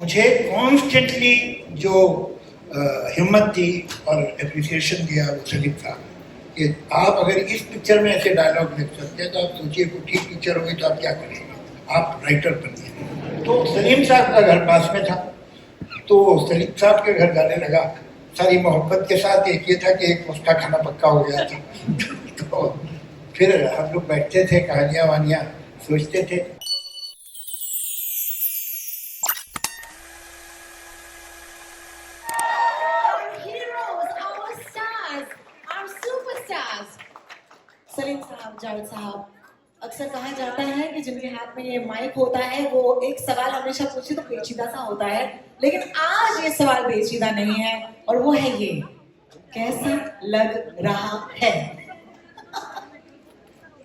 मुझे कॉन्स्टेंटली जो हिम्मत दी और एप्रिसिएशन दिया वो सलीम साहब कि आप अगर इस पिक्चर में ऐसे डायलॉग लिख सकते हैं तो आप सोचिए कोई ठीक पिक्चर होगी तो आप क्या करेंगे, आप राइटर बनिए। तो सलीम साहब का घर पास में था, तो सलीम साहब के घर जाने लगा सारी मोहब्बत के साथ। एक ये था कि एक उसका खाना पक्का हो गया था तो फिर हम लोग बैठते थे, कहानियाँ वानियाँ सोचते थे। सलीम साहब, जावेद साहब, अक्सर कहा जाता है कि जिनके हाथ में ये माइक होता है वो एक सवाल हमेशा पूछे तो पेचीदा सा होता है, लेकिन आज ये सवाल पेचीदा नहीं है और वो है ये, कैसा लग रहा है?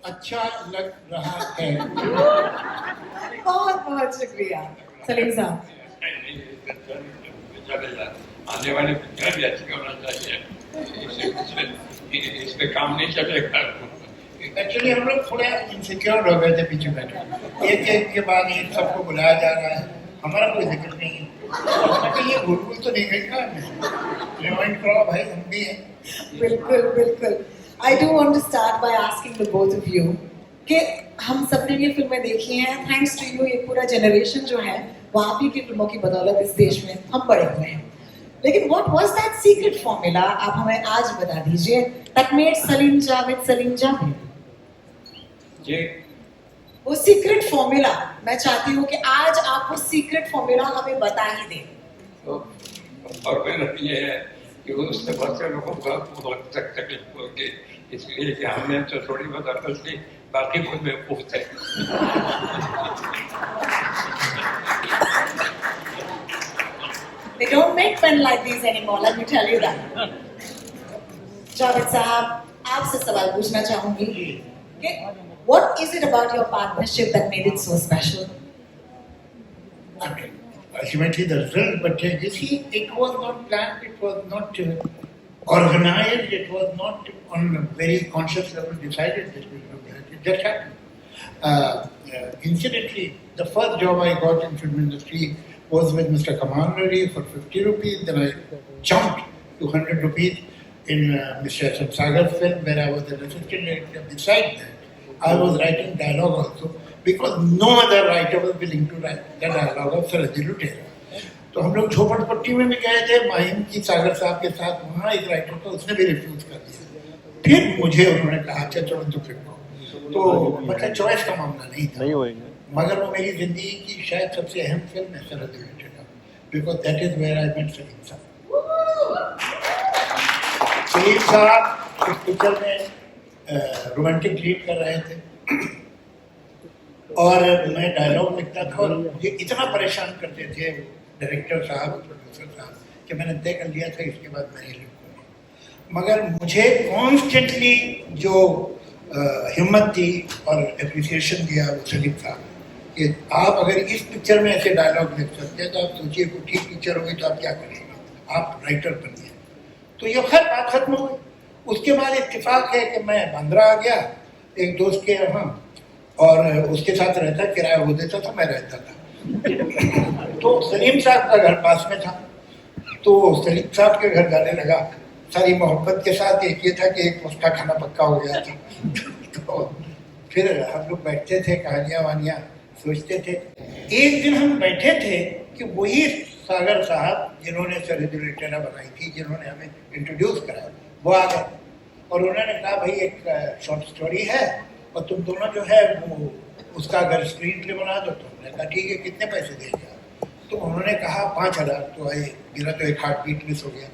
अच्छा लग रहा है। बहुत बहुत शुक्रिया सलीम साहब। आने वाले पिक्चर भी अच्छी होना चाहिए, इस पे काम नहीं चलेगा। एक्चुअली हम लोग थोड़ा इनसिक्योर हो गए थे पीछे बैठे, एक एक के बाद एक सबको बुलाया जा रहा है, हमारा कोई जिक्र नहीं है तो ये भूल तो नहीं गई था, रिमाइंड करो भाई हम भी हैं। बिल्कुल बिल्कुल। I do want to start by asking the both of you कि हम सबने ये फिल्में देखी हैं, थैंक्स टू यू ये पूरा जनरेशन जो है वो आप ही की फिल्मों की बदौलत इस देश में हम बड़े हुए हैं, लेकिन what was that secret formula, आप हमें आज बता दीजिए, दैट मेड सलीम जावेद। ये वो सीक्रेट फॉर्मूला मैं चाहती हूँ कि आज आप वो सीक्रेट फॉर्मूला हमें बता ही दें। तो फॉर्मूला ये है कि उससे बहुत से लोगों को बहुत तकलीफ होगी, इसलिए कि हमने तो थोड़ी बहुत अकल की, बाकी खुद बेवकूफ थे। They don't make men like these anymore, let me tell you that. Javed साहब, आपसे सवाल पूछना चाहूंगी कि what is it about your partnership that made it so special? Ultimately the result, but you see, it was not planned, it was not organized, it was not on a very conscious level decided that we would do that. It just happened. Incidentally, the first job I got in film industry was with Mr. Kamal Reddy for 50 rupees. Then I jumped to 100 rupees in Mr. S.M. Sagar's film, where I was an assistant editor. Besides that, I was writing dialogue also because no other writer was willing to write the dialogue of Sarojini Lutera. तो हम लोग झोपड़पट्टी में भी गए थे माहिम की सागर साहब के साथ, वहाँ एक राइटर था, उसने भी रिफ्यूज कर दिया। फिर मुझे उन्होंने कहा अच्छा चलो तो फिर तो मतलब चॉइस का मामला नहीं था, मगर वो मेरी जिंदगी की शायद सबसे अहम फिल्म है Sarhad Lutera, because that is where I met Salim साहब। सलीम साहब इस पिक्चर में रोमांटिक लीड कर रहे थे और मैं डायलॉग लिखता था और मुझे इतना परेशान करते थे डायरेक्टर साहब और प्रोड्यूसर साहब कि मैंने तय कर लिया था इसके बाद मैं ही लिखूंगा। मगर मुझे कॉन्स्टेंटली जो हिम्मत दी और एप्रिसिएशन दिया वो सलीम साहब कि आप अगर इस पिक्चर में ऐसे डायलॉग लिख सकते हैं तो आप सोचिए कोई ठीक पिक्चर होगी तो आप क्या करेंगे, आप राइटर बनिए। तो ये खैर बात खत्म हो गई। उसके बाद इत्तेफाक है कि मैं बांद्रा आ गया एक दोस्त के यहाँ और उसके साथ रहता, किराया वो देता था, मैं रहता था। तो सलीम साहब का घर पास में था, तो सलीम साहब के घर जाने लगा सारी मोहब्बत के साथ। एक ये था कि एक उसका खाना पक्का हो गया था तो फिर हम लोग बैठते थे, कहानियाँ वानियाँ सोचते थे। एक दिन हम बैठे थे कि वही सागर साहब जिन्होंने सरहद लुटेरा बनाई थी, जिन्होंने हमें इंट्रोड्यूस कराया, वो आ गए और उन्होंने कहा भाई एक शॉर्ट स्टोरी है और तुम दोनों जो है वो उसका अगर स्क्रीन प्ले बना दो। तो हमने कहा ठीक है, कितने पैसे देंगे? तो उन्होंने कहा 5,000। तो आए मेरा तो एक हार्ट बीट मिस हो गया।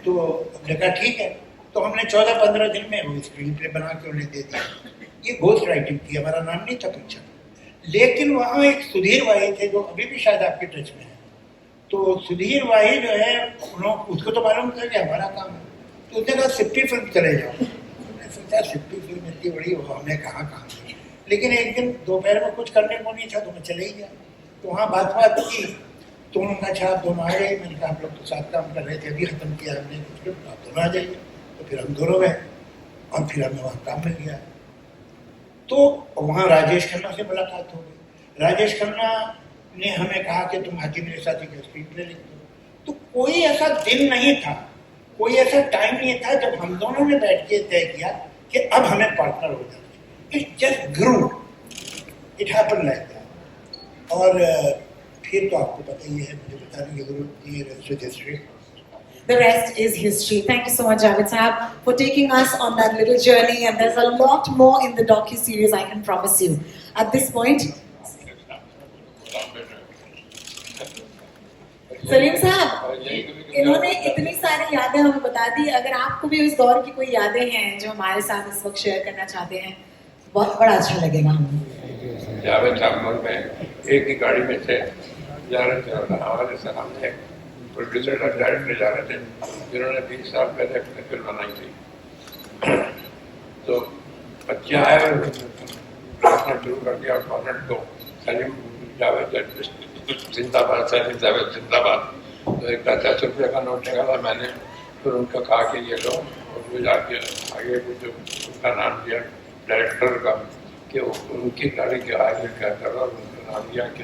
तो हमने कहा ठीक है। तो हमने 14-15 दिन में वो स्क्रीन प्ले बना के उन्हें दे दिया। ये घोस्ट राइटिंग थी, हमारा नाम नहीं था पिक्चर। लेकिन वहाँ एक सुधीर वाही थे जो अभी भी शायद आपके टच में है। तो सुधीर वाही जो है उसको तो मालूम था कि हमारा काम है, तो उसने कहा सिप्पी फिल्म चले जाओ। हमने सोचा सिप्पी फिल्म इतनी बड़ी हो, हमने कहाँ लेकिन एक दिन दोपहर में कुछ करने को नहीं था तो मैं चले ही गया। तो वहाँ बात की तो उन्होंने अच्छा आप दोनों आ गए। मैंने कहा आप लोग तो साथ काम कर रहे थे, अभी खत्म किया हमने, आप दोनों आ जाइए। तो फिर हम दोनों गए और फिर हमें वहाँ काम मिल गया। तो वहाँ राजेश खन्ना से मुलाकात हो गई। राजेश खन्ना ने हमें कहा कि तुम हाजी मेरे साथ एक स्क्रीन प्ले लिख दो। तो कोई ऐसा दिन नहीं था, कोई ऐसा टाइम नहीं था जब हम दोनों ने बैठ के तय किया कि अब हमें पार्टनर हो जाए। It just grew, it happen like that. और फिर तो आपको पता ही है, मुझे बताने की जरूरत नहीं है, rest is history. The rest is history. Thank you so much, Javed Sahab, for taking us on that little journey. And there's a lot more in the docu-series, I can promise you. At this point, Salim साहब, इन्होंने इतनी सारी यादें हमें बता दी। अगर आपको भी उस दौर की कोई यादें हैं जो हमारे साथ इस वक्त शेयर करना चाहते हैं, बहुत बड़ा अच्छा लगेगा हमें। जावेद साहब में एक ही गाड़ी में थे, जा रहे थे और हमारे सामने प्रोड्यूसर और डायरेक्टर जा रहे थे जिन्होंने 20 साल पहले अपनी फिल्म बनाई थी। तो बच्चे आए और प्रार्थना शुरू कर दिया और कॉर्नर को सलीम जावेद जिंदाबाद, सलीम जावेद जिंदाबाद। तो एक 10 रुपये का नोट निकाला मैंने, फिर उनका कहा कि ये लो, और वो जाके आगे जो उनका नाम दिया डायरेक्टर का कि उनकी गाड़ी के आगे क्या कर रहा, उनका नाम दिया कि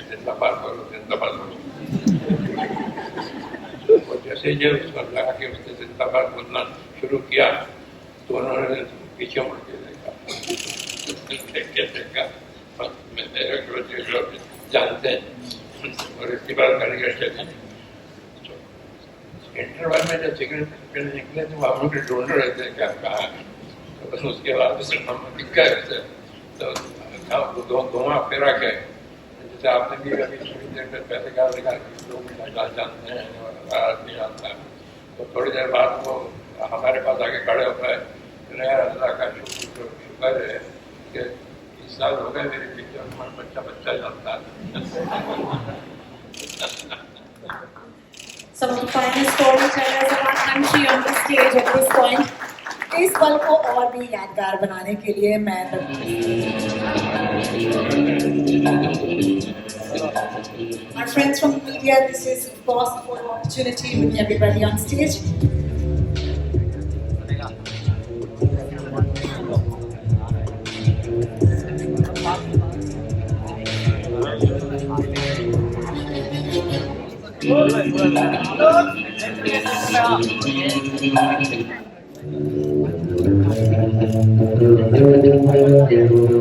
जिंदाबाद बोलो, जिंदाबाद बोलो। तो जैसे ये उसको लगा कि उसने जिंदाबाद बोलना शुरू किया तो उन्होंने पीछे मुड़ के देखा मेरे लोग जानते हैं। और इसके बाद मैंने चले इंटरवल में जब सिगरेट पीने निकले तो हम लोग ढूंढ रहे थे क्या कहा, तो बस उसके बाद हम दिख गए। तो धुआं फेरा के जैसे आपने भी अभी थोड़ी देर में पहले कहा देखा लोग जानते हैं और आदमी जानता है। तो थोड़ी देर बाद वो हमारे पास आके खड़े हो गए, अल्लाह का शुक्र है कि 20 साल हो गए मेरे पिक्चर में, बच्चा जानता है। Some of the finest storytellers of our country on the stage at this point. इस पल को और भी यादगार बनाने के लिए मैं Our friends from the media, this is of course a photo opportunity with everybody on stage. Thank you.